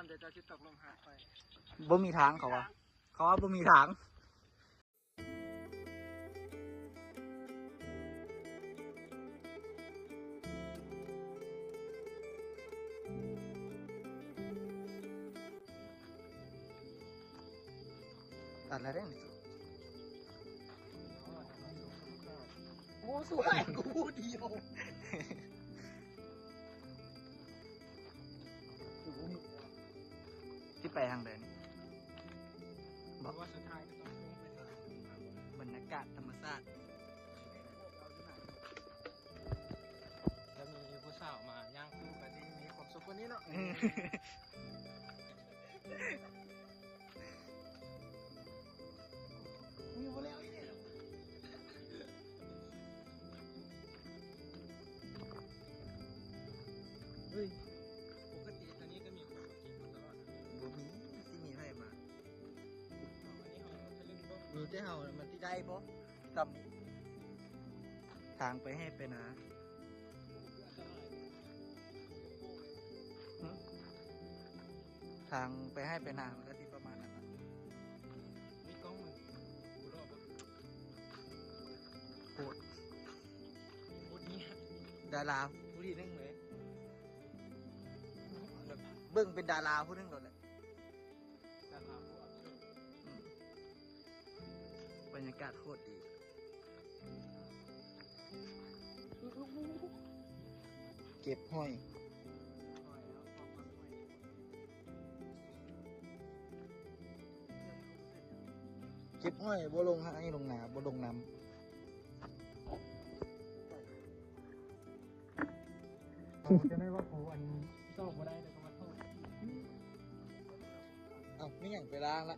ามเดี๋ยวจะชิดตกลงหาดไปบ่มีทางเขาว่าบ่มีทางตัดอะไรได้โอ้สวยกูพูดเดียวที่ไปทางเดินบอกว่าสุดท้ายก็ต้องลงไปทางบรรยากาศธรรมชาติจะมีผู้สาวมาย่างคู่กันที่มีความสุขกว่านี้เนาะมีมาแล้วเนี่ยเฮ้ยปกติตอนนี้ก็มีคนมากินตลอดบ่มีที่มีให้มาอันนี้เขาทะลึ่งบ่มีแต่เฮามันที่ได้บ่ตำทางไปให้ไปนะทางไปให้ไปนามันก็ที่ประมาณนั้นนะมีกล้องมันกูรอบอ่ะโคตร พูดนี้ ดาราผู้ที่หนึ่งเลยเบิ่งเป็นดาราผู้หนึ่งเลยแหละ ราคาพวก บรรยากาศโคตรดีเก็บห้อยเก็บห้อยบ่ลงให้ลงนาบ่ลงน้ำจะได้ว่ากูอันชอบกูได้แต่ก็มาโทษ ไม่อย่างไปล้างละ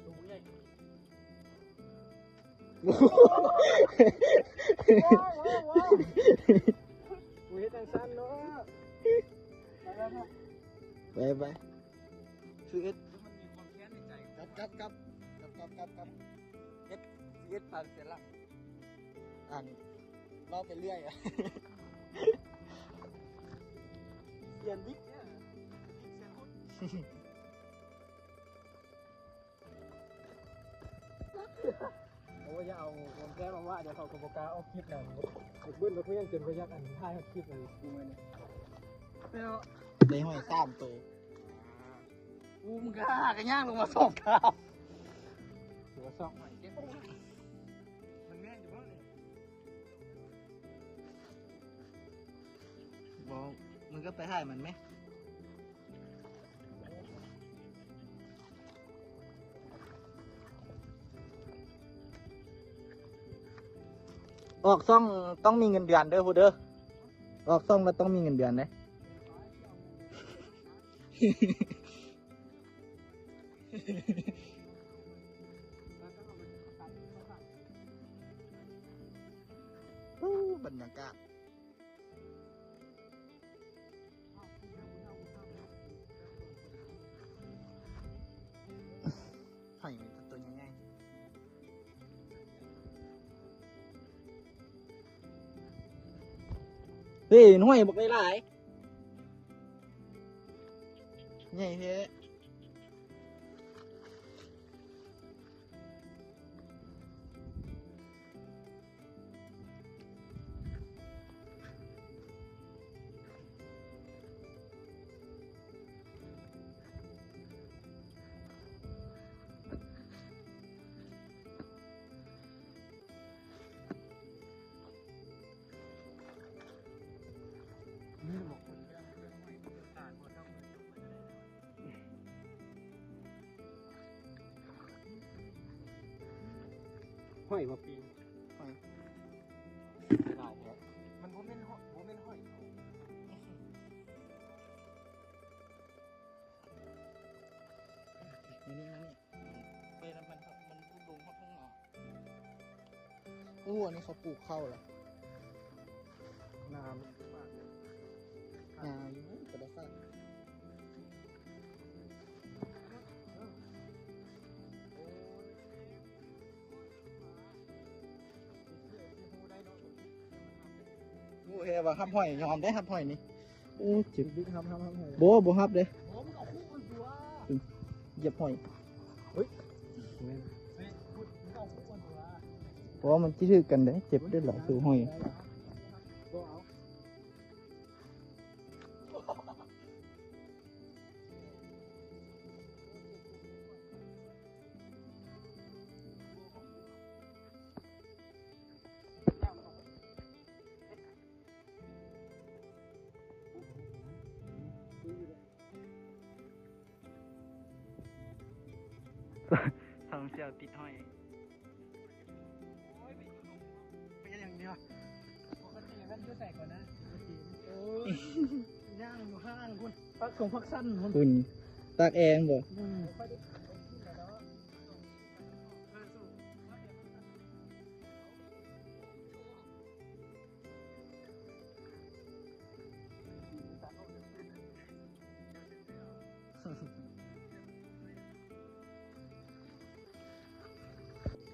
ดูใหญ่กูเห็นจังสั้นเนาะไปคือเอ็ด มันมีความแค้นในใจ กับเอ็ดผ่านเสร็จละอ่านเล่าไปเรื่อยอ่ะเรียนวิทย์เนี่ยวิทย์เสียคนโอ้ยอย่าเอาความแค้นมาว่าเดี๋ยวเขากบกาเอาคลิปแล้วเบิ้ลเราเพื่อนจนไปยักอันท้ายคลิปเลยกูมาเนี่ยแล้ว ได้ห้อย3 ตัวกูมึงก็หากันย่างลงมาส่งข้าวหัวส่องหน่อยเจ๊มันแม่นอยู่มั้งเนี่ย บอกมึงก็ไปให้มันไหมออกซ่องต้องมีเงินเดือนเด้อพูดเด้อออกซ่องแล้วต้องมีเงินเดือนเด้บรรยากาศหอยมันตัวง่ายๆเฮ้ยหน่วยบอกได้หลายใหญ่เท่ห้อยมาปีน หอย ได้ครับมันโมเมนต์ห้อยโมเมนต์ห้อยนี่ไปแล้วมันลงข้างนอกอันนี้เขาปลูกข้าวเหรอ น้ำอยู่กระดาษฟ้า เฮ้ยว่าฮับหอยยอมได้ฮับหอยนี่โอ้เจ็บ บิ๊กครับ โบ่ฮับเด้ โอ้มึงเอาคู่คนตัว เหยียบหอย เฮ้ยพูดมึงเอาคู่คนตัว เพราะว่ามันจืดกันเด้เจ็บได้หลายคือหอย บ่เอา ทำเสียวติดหอยเป็นอย่างเดียว ปกติกันจะใส่ก่อนนะโอ้ยย่างอยู่ข้างคุณพักส่งพักสั้นคุณ คุณตากแองบ่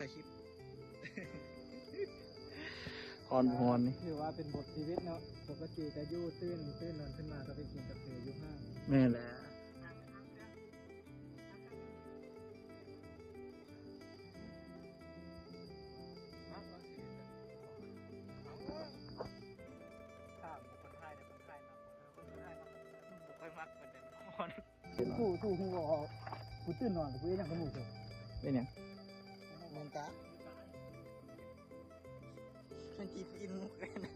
ถ่ายคลิป ฮอนนี่ ถือว่าเป็นบทชีวิตเนาะปกติจะยู่ตื้นนอนขึ้นมาก็ไปกินกาแฟอยู่ห้าง แม่แล้ว กูหูกูตื่นนอนกูยังกันหมูเลย เป็นยังมองตาเป็นจีฟินมุกเลยนะ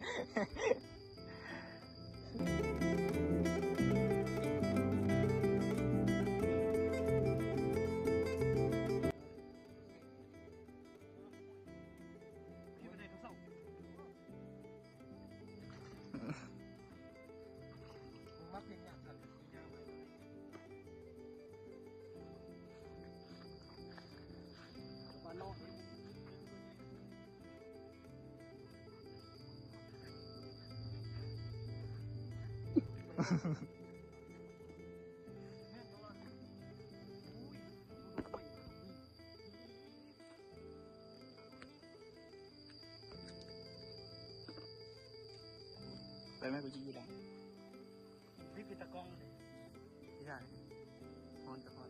ไปไหมกูจะอยู่ดัง นี่คือตะกล้องเลย ไม่ได้ฮอนกับฮอน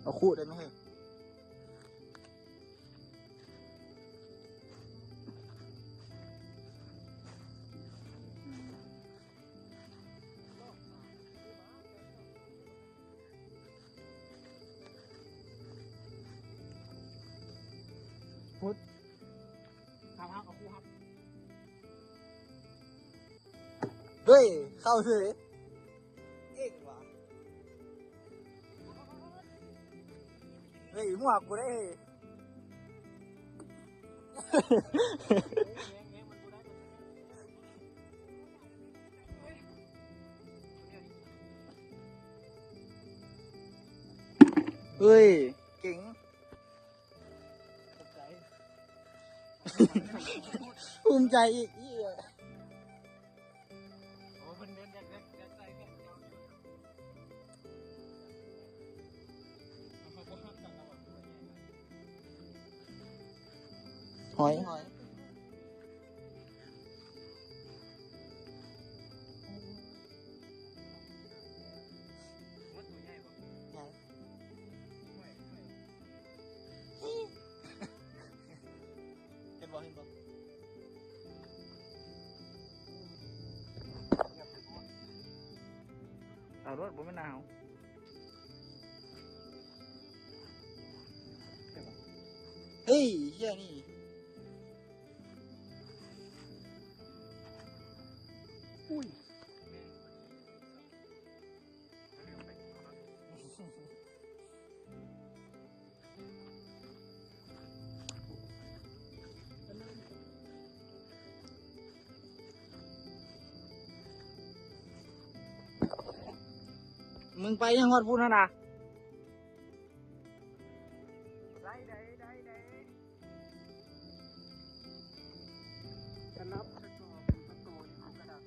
เอาคู่ได้ไหมเฮ้ยครับเอาคู่ครับ เฮ้ย เข้าสิเอ๊ะวะเฮ้ยหัวกูได้เฮ้ย เก่ง ภูมิใจอีกอีก โอ้มันเดินจากใจแค่เขาก็ห้ามกันแล้ว หอยเห็นบ่เอารถบ่ไม่หนาวเฮ้ยเฮียนี่อุ้ยมึงไปยังฮอดพูดนะได้จะนับประตูนี่กระดา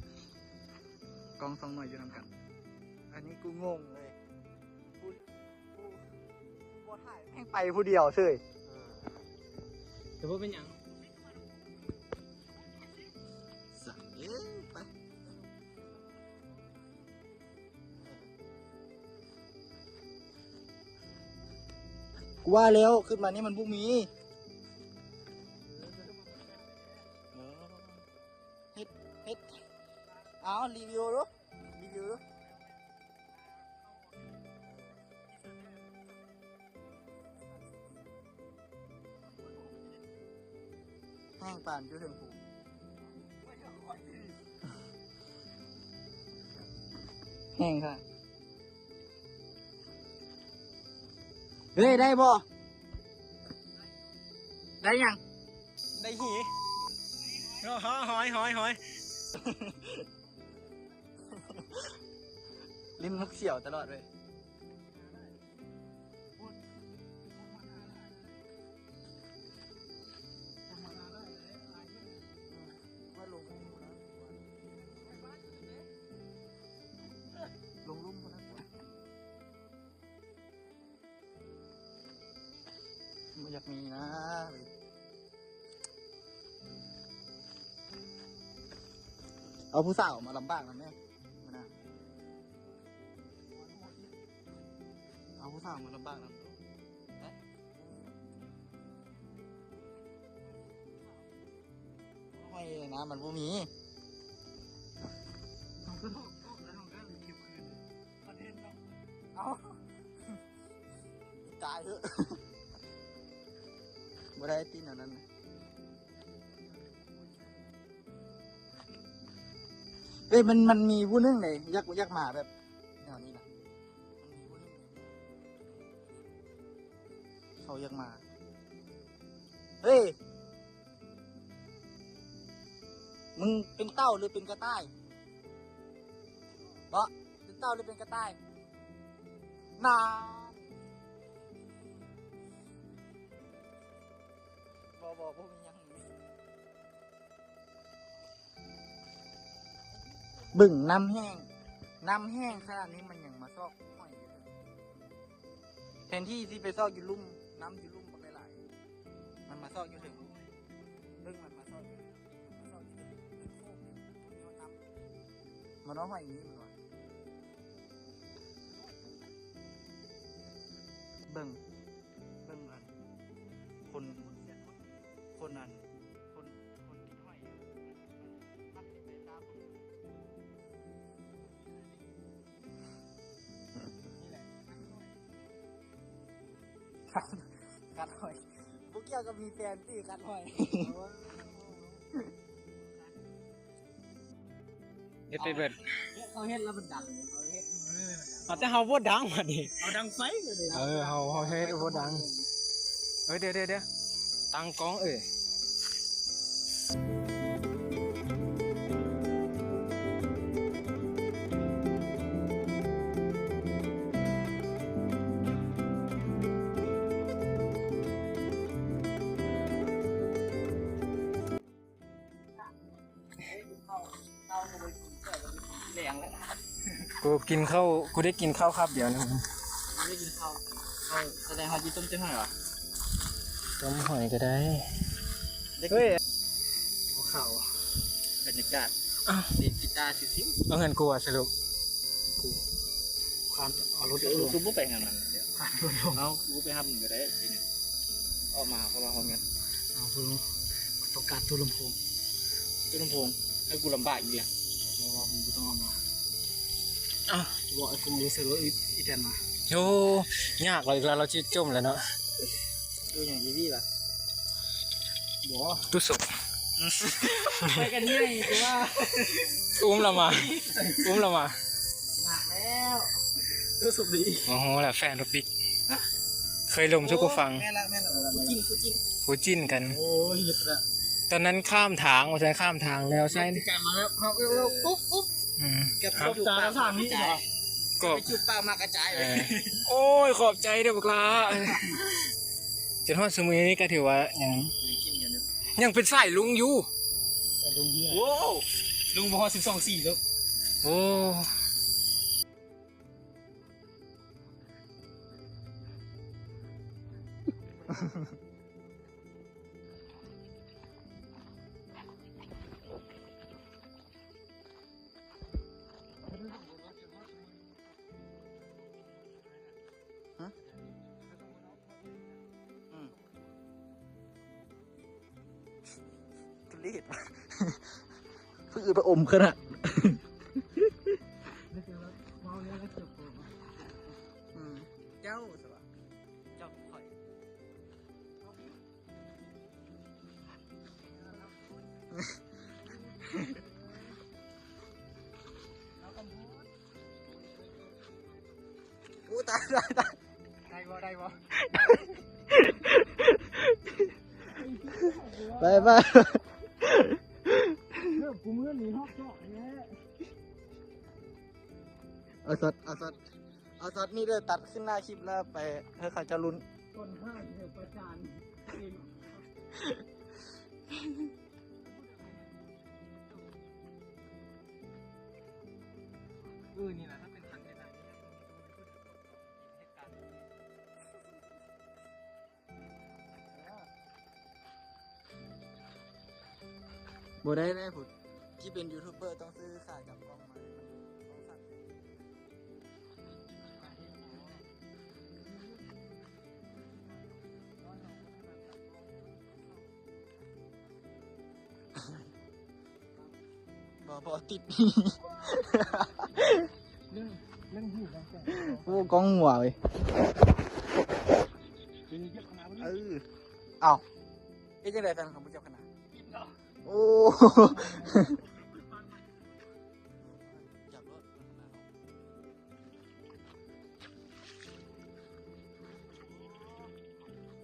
ษ กองสองหน่อยอยู่นำกัน นี้กูงงเลยกูบ่ถ่ายแม่งไปผู้เดียวเฉย แต่ว่าเป็นหยัง สั่งไปกูว่าแล้วขึ้นมานี่มันบุมีเฮ็ดเอารีวิวดูแห้งป่านอยู่ถึงผูแห้งค่ะเฮ้ยได้บ่ได้ยัง ได้หีหอย ลิ้นมุกเสี่ยวตลอดเลยลงลุ่มคนนั้นมันอยากมีนะเอาผู้สาวมาลำบากนะแม่มานะเอาผู้สาวมาลำบากนะห้อยนะมันบ่มีเอาตายเถอะบ่ได้ตีนอันนั้นเอ้ยมันมีผู้นึงเลยยักหมาแบบแนวนี้นะมันมีผู้นึงเขายักหมาเฮ้ยมึงเป็นเต้าหรือเป็นกระต่ายเป็นเต้าหรือเป็นกระต่ายนาบอกพวกมันยังบึ่งน้ำแห้งขนาดนี้มันยังมาซอกห้อยอยู่เลยแทนที่ไปซอกอยู่ลุ่มน้ำอยู่ลุ่มบักหลายๆมันมาซอกอยู่ถึงบึ่งมันมาซอกอยู่มันน้องห้อยอย่างนี้มันวะเบิ่งอันคนติดห้อยมันติดไปตามนี่แหละกัดห้อยพวกเกี่ยวกับมีแฟนที่กัดห้อย เฮ็ดไปเบิด เขาเฮ็ดแล้วมันดังเขาเฮ็ด เอาแต่เฮาบ่ดังว่ะนี่ เอาดังไฟเลย เฮาเฮ็ดบ่ดังเดี๋ยวตั้งกล้องแดงแล้ว กูกินข้าวกูได้กินข้าวครับเดี๋ยวนะ ไม่กินข้าวแสดงเขาจีต้มเจ้าหน่อยเหรอ ต้มหอยก็ได้เฮ้ย ข้าวบรรยากาศ อ้าว ดีกีตาร์ซิว เอาเงินกูอ่ะสรุป ความเอารถลงกูไปงานมันเดี๋ยวเอากูไปทำก็ได้ทีนี้ออกมาเขามาพร้อมกัน เอากูต้องการตัวลำโพง ตู้ลำโพงให้กูลำบากอีกอย่าง เพราะว่ามึงต้องเอามาบอกไอ้กูรู้สึกว่าอีแทนมาโอ้ยากเลยเราจิตจมแล้วเนาะ ดูอย่างยีวี่ล่ะ บอกตู้สุก ไปกันง่ายกูว่า อุ้มเรามา หนักแล้วรู้สึกดี โอ้โหแหละแฟนรถบิ๊กเคยลงชุกกูฟัง แม่ละกูจิ้นกัน โอ้ยหยุดละ ตอนนั้นข้ามทางว่าใช้ข้ามทางแล้วใช่ การมาแล้วเขาปุ๊บกับจุดปากทางนี้เหรอ ก็ ไปจุดปากมากระจายเลย โอ้ยขอบใจเด้อบักลาจนทอดสมุยนี่ก็ถือว่ายังเป็นสายลุงอยู่ ลุงเบี้ยโว้ลุงบอก12.4ครับ โอ้ ทุเรศเพื่อประอมขนาด ไม่เจอแล้วเมาเนี่ยแล้วเจ็บปวด เจ้าสวะเจ้าข่อยโอ้ตายตายตาย ได้บ่ได้บ่ ไปไป เรื่องกูเมื่อนี้ฮอกเจาะเนี่ย เอาสดนี่เลยตัดขึ้นหน้าคลิปแล้วไปให้เขาจะลุ้น ต้นห้าเดือประจานเองนี่แหละถ้าเป็นทันเนี่ยนะเหตุการณ์ บ่ได้ผุดที่เป็นยูทูบเบอร์ต้องซื้อขาจับกล้องมาต้องสั่งบ่ติด เรื่องหิวกันแต่ โอ้กล้องหัวเว้ย ทีนี้เยอะขนาดนี้ เอ้าเอ๊ะจังได๋แฟนของผู้เจ้าคณะโอ้จับรถ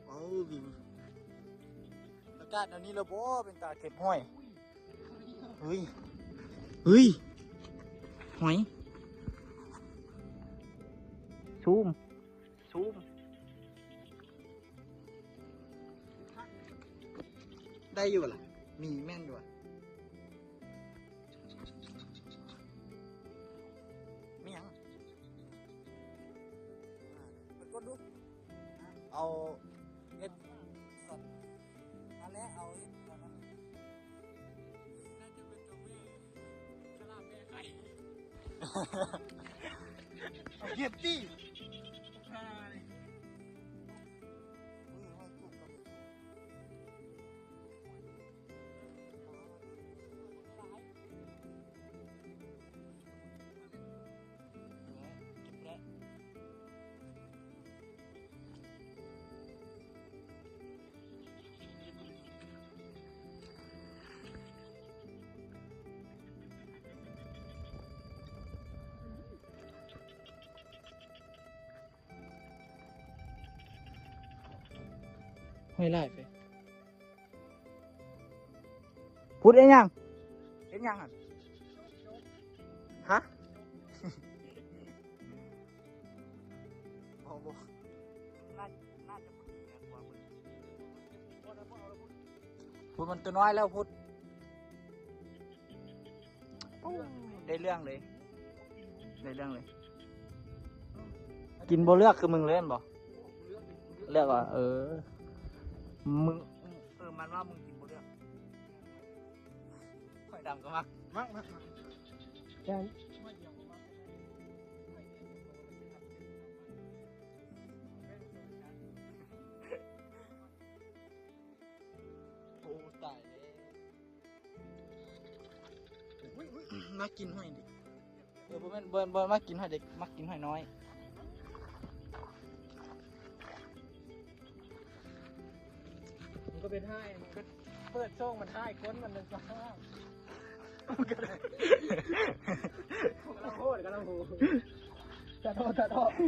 โอ้วิวอากาศอันนี้ละบ่เป็นตาเก็บห้อยเฮ้ยหอยซูมได้อยู่ล่ะมีแม่นอยู่ไม่ยังไปกดดูเอาเอ็ดสดนั่นแหละเอาเอ็ดแบบนั้นน่าจะเป็นตัวแม่ฉลามแม่ไข่เอาเก็บตี้ไม่ไล่ไปพูดเอ็นยังอ่ะฮะโอ้โหน่าจะพูดมันตัวน้อยแล้วพูดได้เรื่องเลยกินบ่เลือกคือมึงเล่นบ่เลือกอ่ะมึงมันว่ามึงกินบ่เลือกข่อยดำก็มักแจ้งโอ้ตายมากินหอยดิบ่แม่นบ่มากินหอยเด็กมากินหอยน้อย ก็เป็นให้มันก็เปิดช่องมันให้ก้นมันเป็นสภาพก็ได้กำลังโหดจะโทษมึ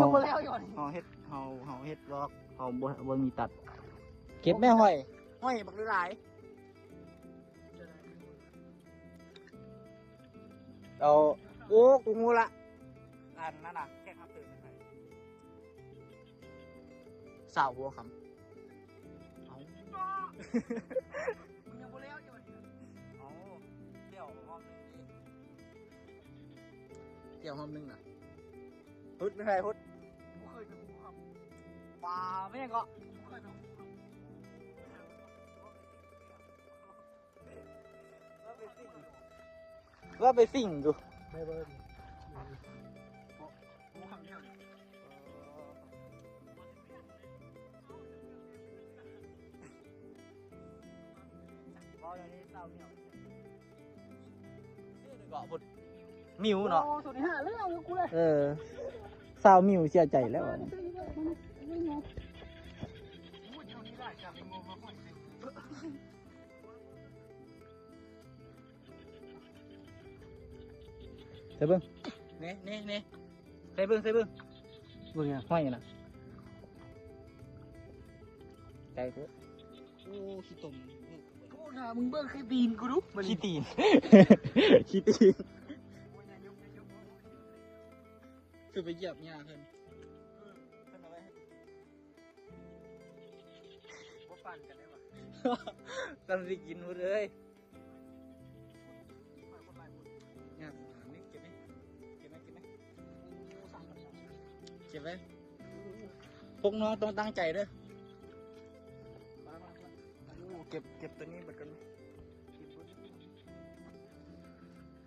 งมาแล้วย่อนเฮาเฮ็ดล็อกเฮาบ่มีตัดเก็บแม่ห้อยบักหลายเอาโอ้กูงูละอันนั่นน่ะแค่ครับตื่นไม่ใช่สาวหัวคำเอามึงยังมาแล้วย่อน เอาเที่ยวห้องนึงเที่ยวห้องนึงน่ะพุดไม่ใช่พุด กูเคยเป็นกูขับ บ้าไม่ยังก็ว่าไปสิ่งดู ไม่เบิ้ล เกาะพุดมิวเนาะ โอ้สุดที่ห้าเรื่องกูเลย สาวมิวเสียใจแล้วอะใส่เบิ้งนี่ใส่เบิ้งเบิ้งอ่ะห้อยน่ะใจเถอะโอ้ขี้ตุ่ม กูน่ะมึงเบิ้งขี้ตีนกูดู ขี้ตีน ขี้ตีนคือไปเหยียบหญ้าเพิ่นเอาไว้ให้ ว่าปั่นกันได้ปะ กำลังสิกินหมดเลยเนี่ยนี่เก็บไหมเก็บไว้พวกน้องต้องตั้งใจเด้อเก็บตัวนี้เบิดกัน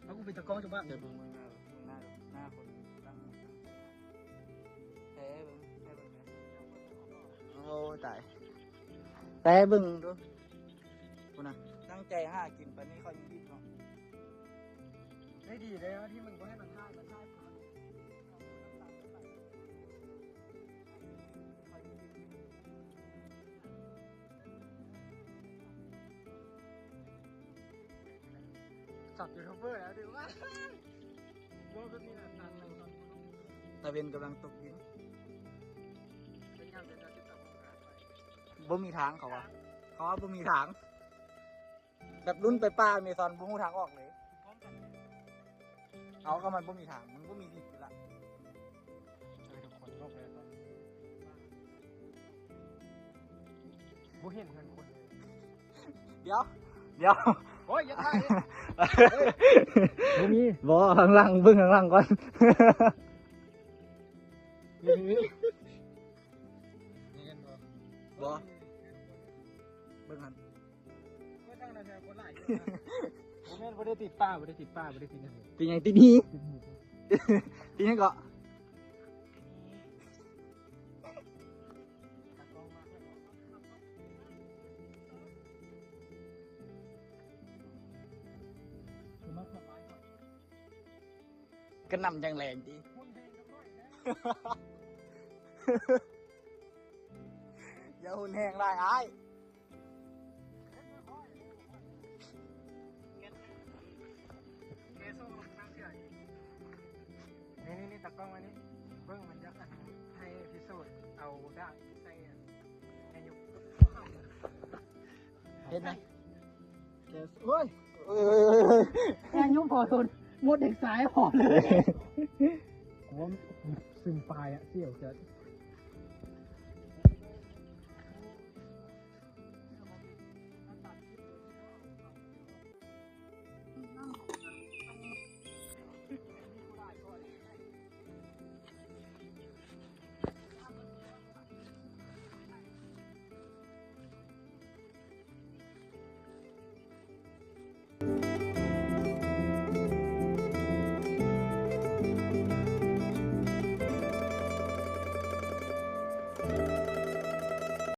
แล้วกูเป็นตะกร้องจังบ้าง เดี๋ยวเบิ่งหน้าคนตั้งแท้เบิ่งโอ้ตายแต่เบิ่งดูคุณน่ะตั้งใจหากินปานนี้เขายังดิ้นเนาะ ได้ดีเลยนะที่มึงก็ให้มันท่ายมันท่ายสับยูทูบเบอร์แล้วดิว่าว่าแบบนี้นะตันเลยครับ ตะเวนกำลังตกดิน เป็นงานเป็นการที่ตัดผมการไป บ่มีทางเขาว่าบ่มีทาง แบบรุ่นไปป้าเมซอนบ่มีทางออกเลย พร้อมกันเลย เอาก็มันบ่มีทางมันบ่มีสิทธิ์อยู่ละ ทุกคนโลกเลยตอนบูเห็นเงินคนเลย เดี๋ยว โอ้ยอย่าถ่ายบูมี บ่ข้างล่างเบิ่งข้างล่างก่อน นี่กันบ่ บ่เบิ่งหัน ก็ตั้งนาฬิกาคนหลายอยู่นะผมไม่ได้ติดป้าไม่ได้ติดนั่น เป็นหยังติดนี้ ติดหู ติดหยังก็ ตากล้องมากเลยคือมากกว่าไม้ครับ กระหน่ำจังแรงติ คนเพลงก็ค่อยนะ อย่าหุ่นแห้งได้อ้าย นี่ตากล้องมานี่เบิ้งมันยักษ์ให้พิสูจน์เอาได้ให้ยุก เห็นไหม โอ้ย เอ้ย แค่ยุบพอทนมดเด็กสายพอเลยผมซึมปลายอะเสี่ยวเกิด